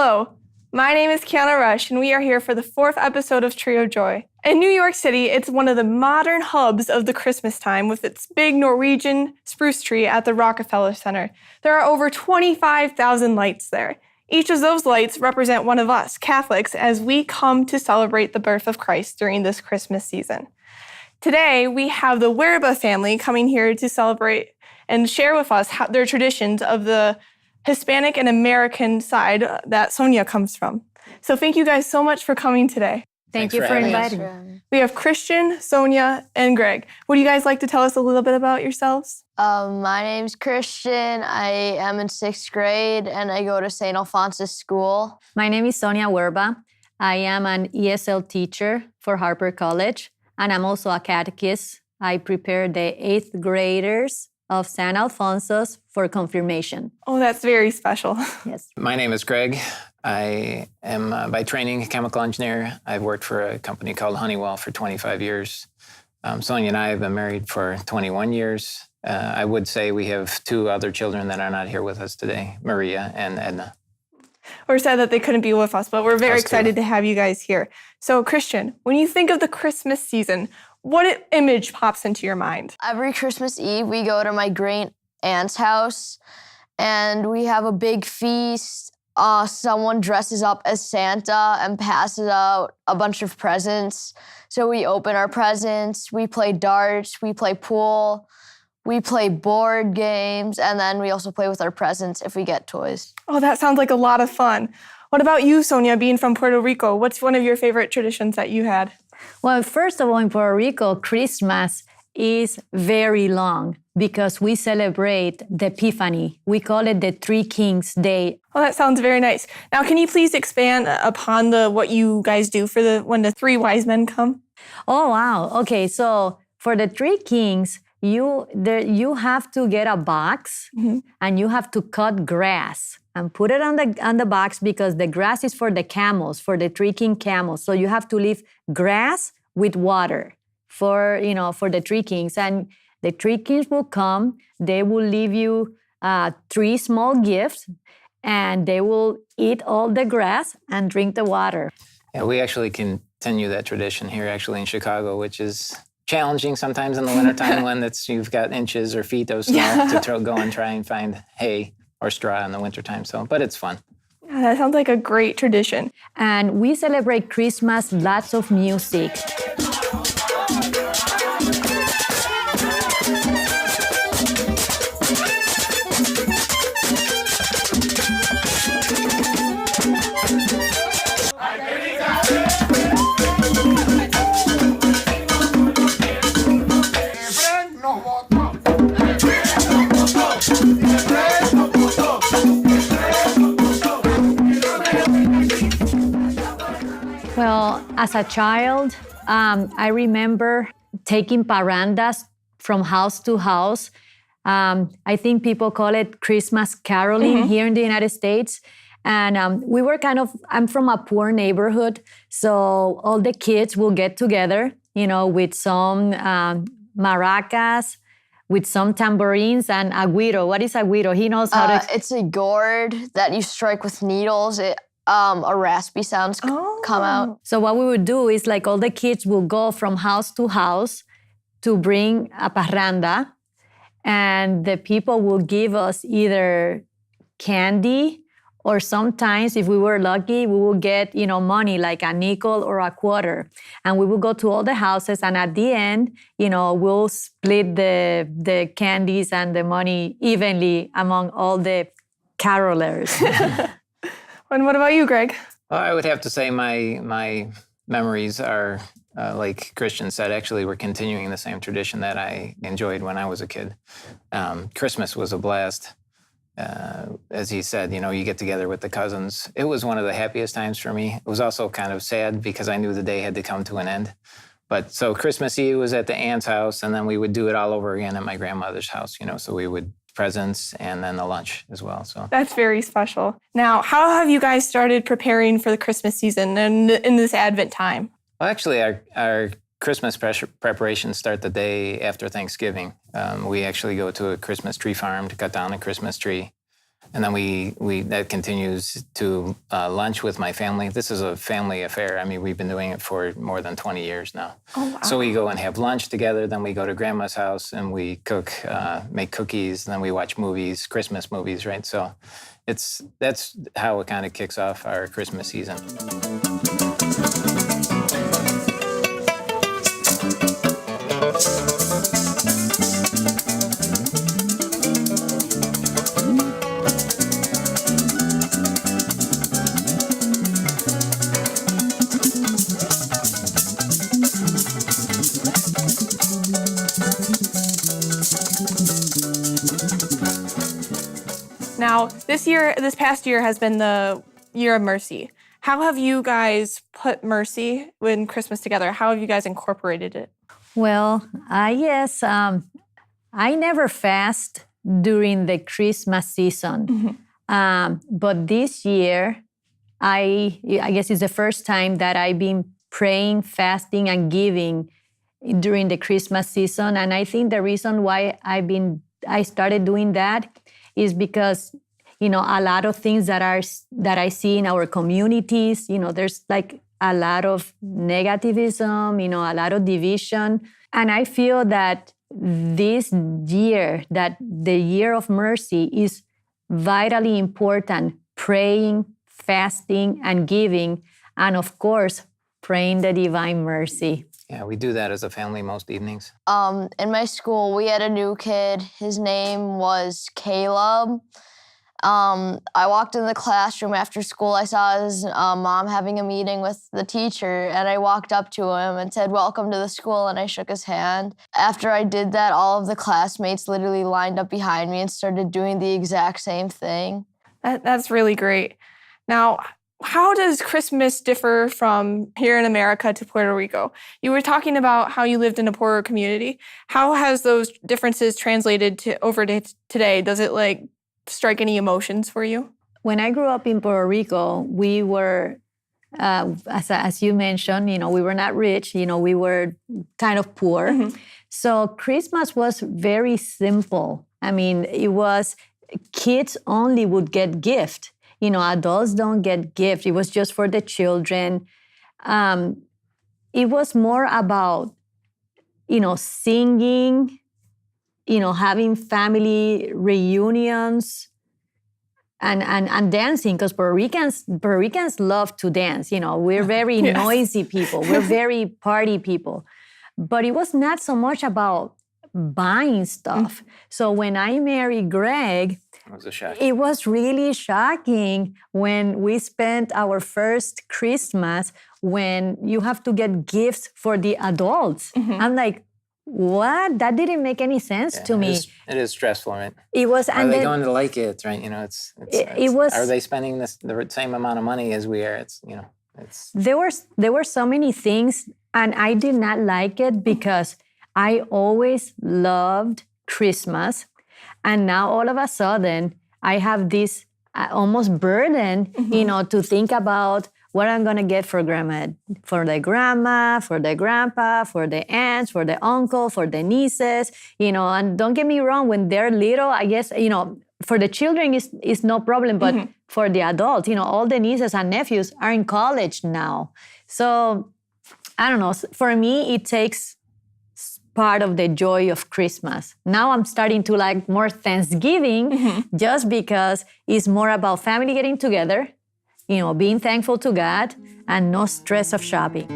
Hello, my name is Kiana Rush, and we are here for the 4th episode of Trio Joy. In New York City, it's one of the modern hubs of the Christmas time with its big Norwegian spruce tree at the Rockefeller Center. There are over 25,000 lights there. Each of those lights represent one of us, Catholics, as we come to celebrate the birth of Christ during this Christmas season. Today, we have the Werba family coming here to celebrate and share with us their traditions of the Hispanic and American side that Sonia comes from. So thank you guys so much for coming today. Thank you for inviting me. We have Christian, Sonia, and Greg. Would you guys like to tell us a little bit about yourselves? My name's Christian. I am in 6th grade, and I go to St. Alphonsus School. My name is Sonia Werba. I am an ESL teacher for Harper College, and I'm also a catechist. I prepare the 8th graders of St. Alphonsus for confirmation. Oh, that's very special. Yes. My name is Greg. I am by training a chemical engineer. I've worked for a company called Honeywell for 25 years. Sonia and I have been married for 21 years. I would say we have 2 other children that are not here with us today, Maria and Edna. We're sad that they couldn't be with us, but we're very excited to have you guys here. So, Christian, when you think of the Christmas season, what image pops into your mind? Every Christmas Eve, we go to my great aunt's house, and we have a big feast. Someone dresses up as Santa and passes out a bunch of presents. So we open our presents, we play darts, we play pool, we play board games, and then we also play with our presents if we get toys. Oh, that sounds like a lot of fun. What about you, Sonia, being from Puerto Rico? What's one of your favorite traditions that you had? Well, first of all, in Puerto Rico, Christmas is very long because we celebrate the Epiphany. We call it the Three Kings Day. Oh, that sounds very nice. Now, can you please expand upon what you guys do for when the 3 wise men come? Oh, wow. Okay, so for the 3 kings, you have to get a box and you have to cut grass and put it on the box because the grass is for the camels, for the 3 king camels. So you have to leave grass with water for the 3 kings. And the 3 kings will come, they will leave you 3 small gifts, and they will eat all the grass and drink the water. Yeah, we actually continue that tradition here actually in Chicago, which is challenging sometimes in the wintertime when you've got inches or feet of snow to go and try and find hay or straw in the wintertime. But it's fun. Yeah, that sounds like a great tradition. And we celebrate Christmas, lots of music. Well, as a child, I remember taking parandas from house to house. I think people call it Christmas caroling here in the United States. And we were I'm from a poor neighborhood, so all the kids will get together, with some maracas, with some tambourines and agüero. What is agüero? He knows how to... It's a gourd that you strike with needles. A raspy sounds come out. So what we would do is all the kids will go from house to house to bring a parranda, and the people will give us either candy, or sometimes if we were lucky, we will get, money like a nickel or a quarter. And we will go to all the houses, and at the end, we'll split the candies and the money evenly among all the carolers. And what about you, Greg? Well, I would have to say my memories are, like Christian said, actually we're continuing the same tradition that I enjoyed when I was a kid. Christmas was a blast. As he said, you get together with the cousins. It was one of the happiest times for me. It was also kind of sad because I knew the day had to come to an end. But so Christmas Eve was at the aunt's house, and then we would do it all over again at my grandmother's house, so we would presents and then the lunch as well. So that's very special. Now, how have you guys started preparing for the Christmas season and in this Advent time? Well, actually, our Christmas preparations start the day after Thanksgiving. We actually go to a Christmas tree farm to cut down a Christmas tree. And then that continues to lunch with my family. This is a family affair. I mean, we've been doing it for more than 20 years now. Oh, wow. So we go and have lunch together. Then we go to grandma's house and we cook, make cookies. And then we watch movies, Christmas movies, right? So that's how it kind of kicks off our Christmas season. Now, this past year has been the year of mercy. How have you guys put mercy in Christmas together? How have you guys incorporated it? Well, yes, I never fast during the Christmas season. But this year, I guess it's the first time that I've been praying, fasting, and giving during the Christmas season. And I think the reason why I started doing that is because, a lot of things that I see in our communities, there's like a lot of negativism, a lot of division. And I feel that this year, that the year of mercy is vitally important, praying, fasting, and giving, and of course, praying the divine mercy. Yeah, we do that as a family most evenings. In my school, we had a new kid. His name was Caleb. I walked in the classroom after school. I saw his mom having a meeting with the teacher, and I walked up to him and said, "Welcome to the school," and I shook his hand. After I did that, all of the classmates literally lined up behind me and started doing the exact same thing. That's really great. Now, how does Christmas differ from here in America to Puerto Rico? You were talking about how you lived in a poorer community. How has those differences translated over to today? Does it strike any emotions for you? When I grew up in Puerto Rico, we were, as you mentioned, we were not rich. We were kind of poor. Mm-hmm. So Christmas was very simple. I mean, it was kids only would get gift. Adults don't get gift. It was just for the children. It was more about, singing, having family reunions and dancing, because Puerto Ricans love to dance. We're very yes. noisy people. We're very party people. But it was not so much about buying stuff. Mm-hmm. So when I married Greg, it was really shocking when we spent our first Christmas when you have to get gifts for the adults. Mm-hmm. I'm like, what? That didn't make any sense to me. It is stressful, right? It was. Are they going to like it, right? It was. Are they spending the same amount of money as we are? It's. There were so many things, and I did not like it because I always loved Christmas, and now all of a sudden I have this almost burden, mm-hmm. To think about what I'm going to get for the grandma, for the grandpa, for the aunts, for the uncle, for the nieces, and don't get me wrong, when they're little, I guess, for the children is no problem, but mm-hmm. for the adults, all the nieces and nephews are in college now. So, I don't know, for me, it takes part of the joy of Christmas. Now I'm starting to like more Thanksgiving, mm-hmm. just because it's more about family getting together, being thankful to God, and no stress of shopping.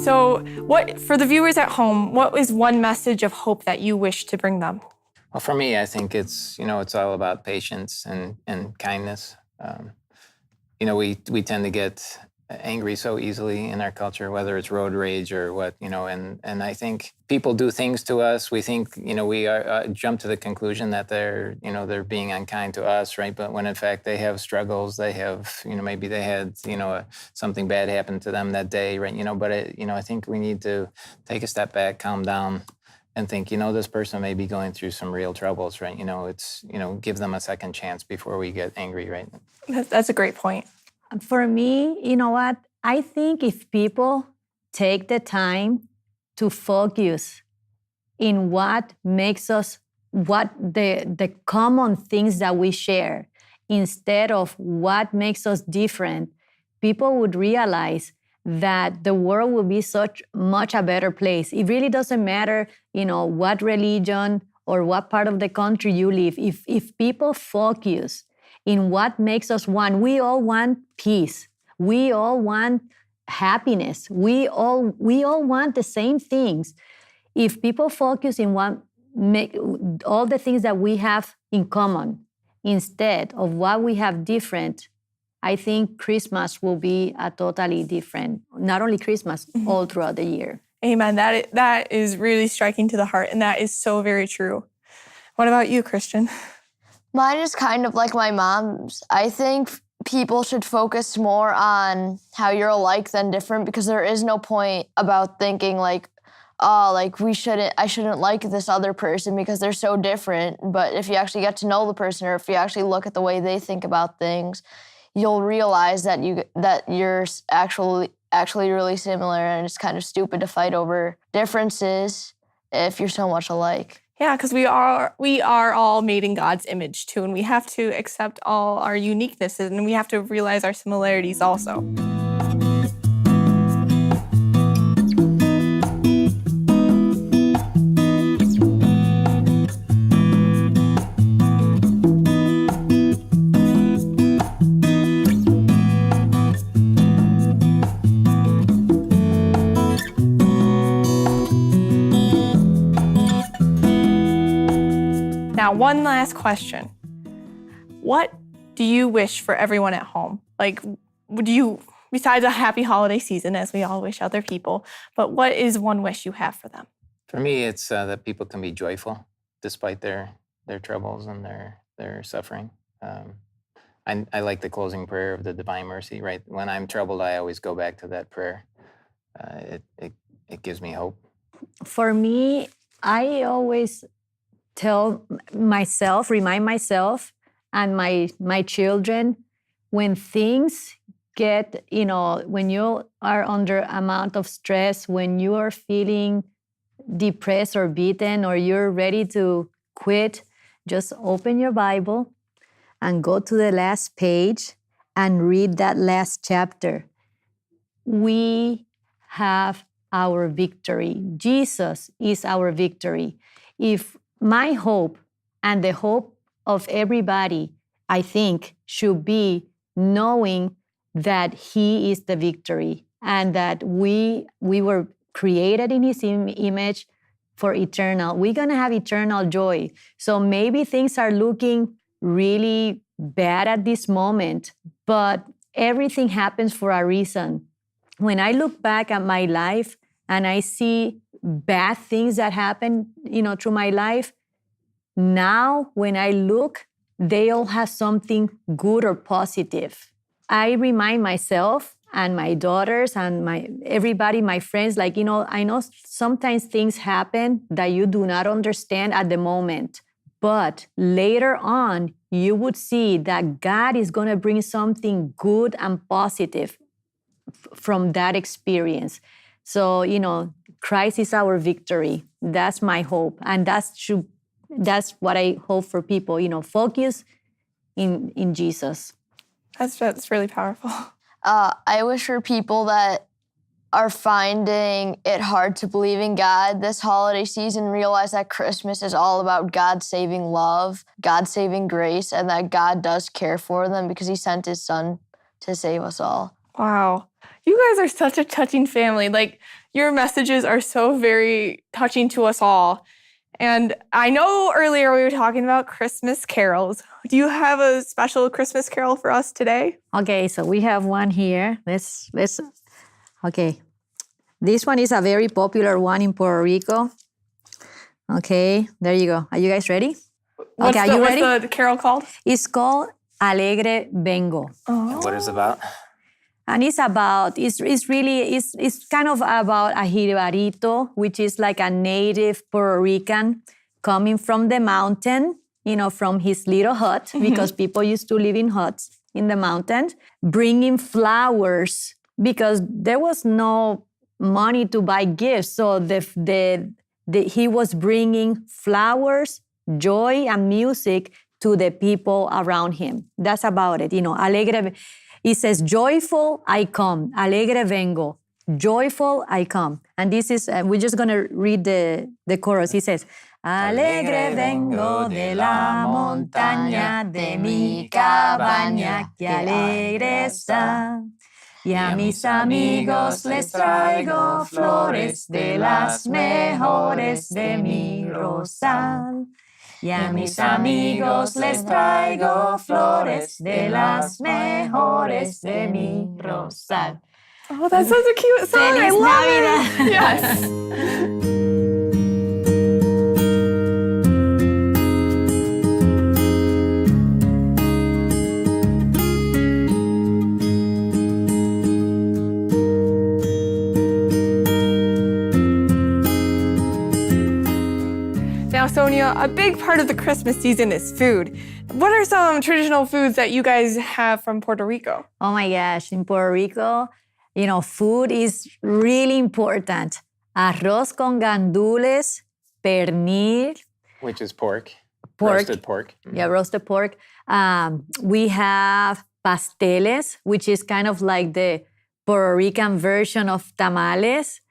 So, for the viewers at home, what is one message of hope that you wish to bring them? Well, for me, I think it's all about patience and kindness. We tend to get angry so easily in our culture, whether it's road rage or what, and I think people do things to us. We think, we jump to the conclusion that they're being unkind to us, right? But when in fact they have struggles, they have, maybe they had, something bad happen to them that day, right? But I think we need to take a step back, calm down, and think, this person may be going through some real troubles, right? It's, give them a second chance before we get angry, right? That's a great point. For me, you know what? I think if people take the time to focus in what makes us, what the common things that we share, instead of what makes us different, people would realize that the world will be much a better place. It really doesn't matter, what religion or what part of the country you live. If people focus in what makes us one, we all want peace. We all want happiness. We all want the same things. If people focus in all the things that we have in common instead of what we have different, I think Christmas will be a totally different, not only Christmas, all throughout the year. Amen. That is really striking to the heart, and that is so very true. What about you, Christian? Mine is kind of like my mom's. I think people should focus more on how you're alike than different, because there is no point about thinking like, oh, like I shouldn't like this other person because they're so different. But if you actually get to know the person, or if you actually look at the way they think about things, you'll realize that you're actually really similar, and it's kind of stupid to fight over differences if you're so much alike. Yeah, because we are all made in God's image too, and we have to accept all our uniquenesses, and we have to realize our similarities also. Now, one last question. What do you wish for everyone at home? Like, besides a happy holiday season, as we all wish other people, but what is one wish you have for them? For me, it's that people can be joyful despite their troubles and their suffering. I like the closing prayer of the Divine Mercy, right? When I'm troubled, I always go back to that prayer. It gives me hope. For me, I always remind myself and my children, when things get, when you are under amount of stress, when you are feeling depressed or beaten, or you're ready to quit, just open your Bible and go to the last page and read that last chapter. We have our victory. Jesus is our victory. If my hope and the hope of everybody, I think, should be knowing that He is the victory, and that we were created in His image for eternal. We're going to have eternal joy. So maybe things are looking really bad at this moment, but everything happens for a reason. When I look back at my life and I see bad things that happen, through my life, now when I look, they all have something good or positive. I remind myself and my daughters and my friends, I know sometimes things happen that you do not understand at the moment, but later on, you would see that God is going to bring something good and positive from that experience. So, Christ is our victory. That's my hope. And that's what I hope for people, focus in Jesus. That's really powerful. I wish for people that are finding it hard to believe in God this holiday season, realize that Christmas is all about God saving love, God saving grace, and that God does care for them because He sent His Son to save us all. Wow. You guys are such a touching family. Your messages are so very touching to us all. And I know earlier we were talking about Christmas carols. Do you have a special Christmas carol for us today? Okay, so we have one here. Okay. This one is a very popular one in Puerto Rico. Okay, there you go. Are you guys ready? What's the carol called? It's called Alegre Vengo. Oh. And what is it about? And it's kind of about a jibarito, which is like a native Puerto Rican coming from the mountain, from his little hut, because people used to live in huts in the mountains, bringing flowers because there was no money to buy gifts. So he was bringing flowers, joy, and music to the people around him. That's about it. Alegre. It says, joyful I come, alegre vengo. Joyful I come. And this is, we're just going to read the chorus. He says, alegre vengo de la montaña de mi cabaña, que alegre está. Y a mis amigos les traigo flores de las mejores de mi rosal. Y a mis amigos les traigo flores de las mejores de mi rosal. Oh, that's such a cute song. Feliz I love Navidad. it. Yes. Now, Sonia, a big part of the Christmas season is food. What are some traditional foods that you guys have from Puerto Rico? Oh my gosh, in Puerto Rico, food is really important. Arroz con gandules, pernil. Which is pork. Pork. Roasted pork. Yeah, roasted pork. We have pasteles, which is kind of like the Puerto Rican version of tamales.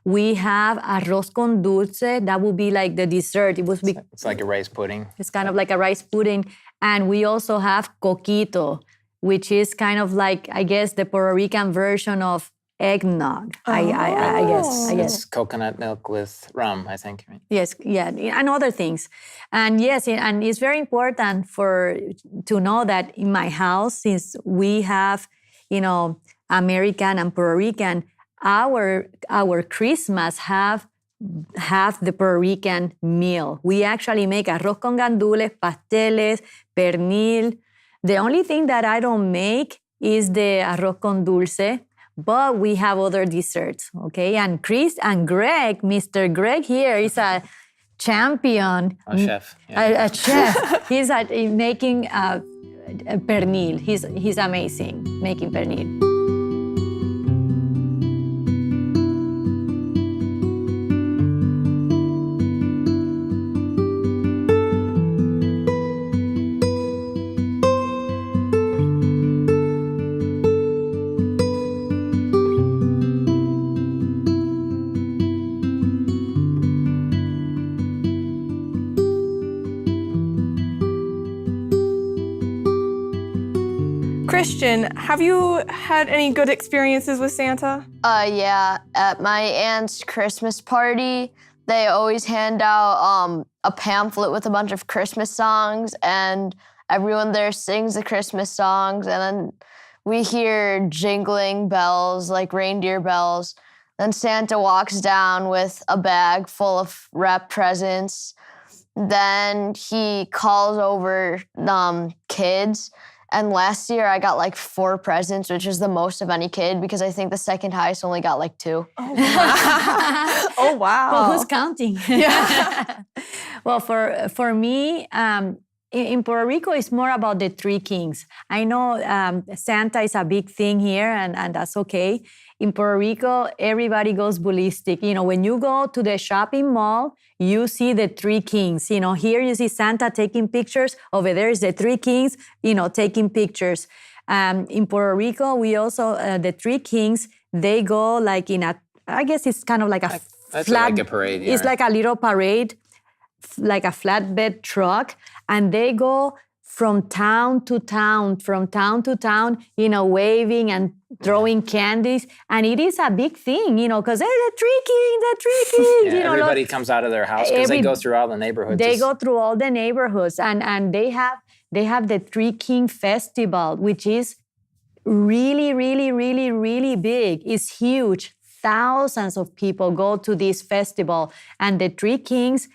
We have arroz con dulce. That would be like the dessert. It's like a rice pudding. It's kind of like a rice pudding. And we also have coquito, which is kind of like, I guess, the Puerto Rican version of eggnog. I guess. It's coconut milk with rum, I think. Yes, yeah, and other things. And yes, and it's very important to know that in my house, since we have, American and Puerto Rican, our Christmas have the Puerto Rican meal. We actually make arroz con gandules, pasteles, pernil. The only thing that I don't make is the arroz con dulce, but we have other desserts, okay? And Chris and Greg, Mr. Greg here is a champion. A chef. Yeah. A chef. He's making pernil. He's amazing making pernil. Christian, have you had any good experiences with Santa? Yeah. At my aunt's Christmas party, they always hand out a pamphlet with a bunch of Christmas songs, and everyone there sings the Christmas songs, and then we hear jingling bells, like reindeer bells. Then Santa walks down with a bag full of wrapped presents. Then he calls over kids. And last year I got like 4 presents, which is the most of any kid, because I think the second highest only got like 2. Oh, wow. Oh, wow. Well, who's counting? Yeah. Well, for me, in Puerto Rico, it's more about the 3 kings. I know Santa is a big thing here, and that's okay. In Puerto Rico, everybody goes ballistic. When you go to the shopping mall, you see the 3 kings. Here you see Santa taking pictures. Over there is the 3 kings, taking pictures. In Puerto Rico, we also, the 3 kings, they go like I guess it's kind of like a That's flat, like a parade. Yeah. It's like a little parade, like a flatbed truck, and they go from town to town, waving and throwing candies. And it is a big thing, because the 3 kings. Yeah, everybody comes out of their house because they go through all the neighborhoods. They go through all the neighborhoods, and they have the 3 King Festival, which is really, really, really, really big. It's huge. Thousands of people go to this festival, and the 3 Kings,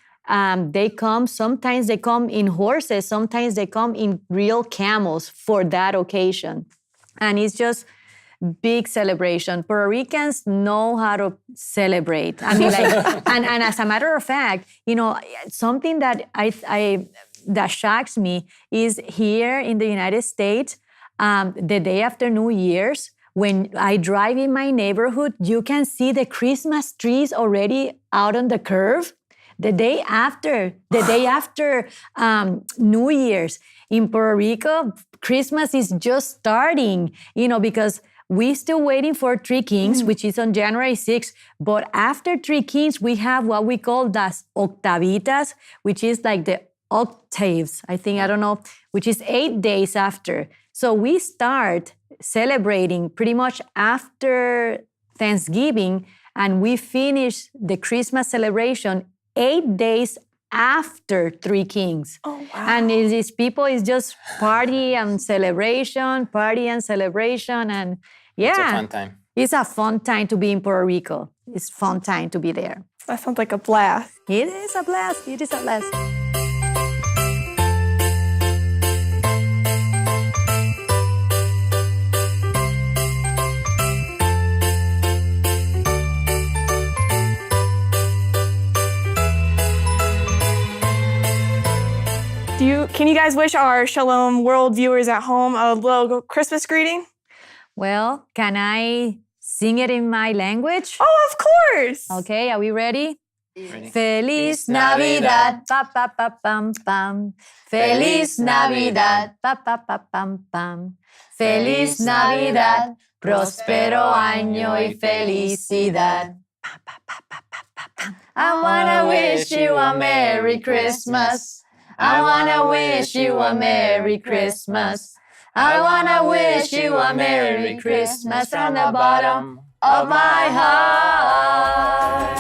they come, sometimes they come in horses, sometimes they come in real camels for that occasion. And it's just big celebration. Puerto Ricans know how to celebrate. I mean, like, and as a matter of fact, something that that shocks me is here in the United States, the day after New Year's, when I drive in my neighborhood, you can see the Christmas trees already out on the curb. The day after New Year's. In Puerto Rico, Christmas is just starting, because we're still waiting for Three Kings, which is on January 6th. But after Three Kings, we have what we call las octavitas, which is like the octaves, I don't know, which is 8 days after. So we start celebrating pretty much after Thanksgiving, and we finish the Christmas celebration 8 days after Three Kings. Oh, wow. And these people is just party and celebration, and yeah. It's a fun time. It's a fun time to be in Puerto Rico. It's fun time to be there. That sounds like a blast. It is a blast. It is a blast. Can you guys wish our Shalom World viewers at home a little Christmas greeting? Well, can I sing it in my language? Oh, of course. Okay, are we ready? Ready? Feliz Navidad, pa pa pa pam pam. Feliz Navidad, pa pa pa pam pam. Feliz Navidad, próspero año y felicidad. Pa pa pa pa pa pa pam. I wanna wish you a Merry Christmas. I wanna wish you a Merry Christmas. I wanna wish you a Merry Christmas from the bottom of my heart.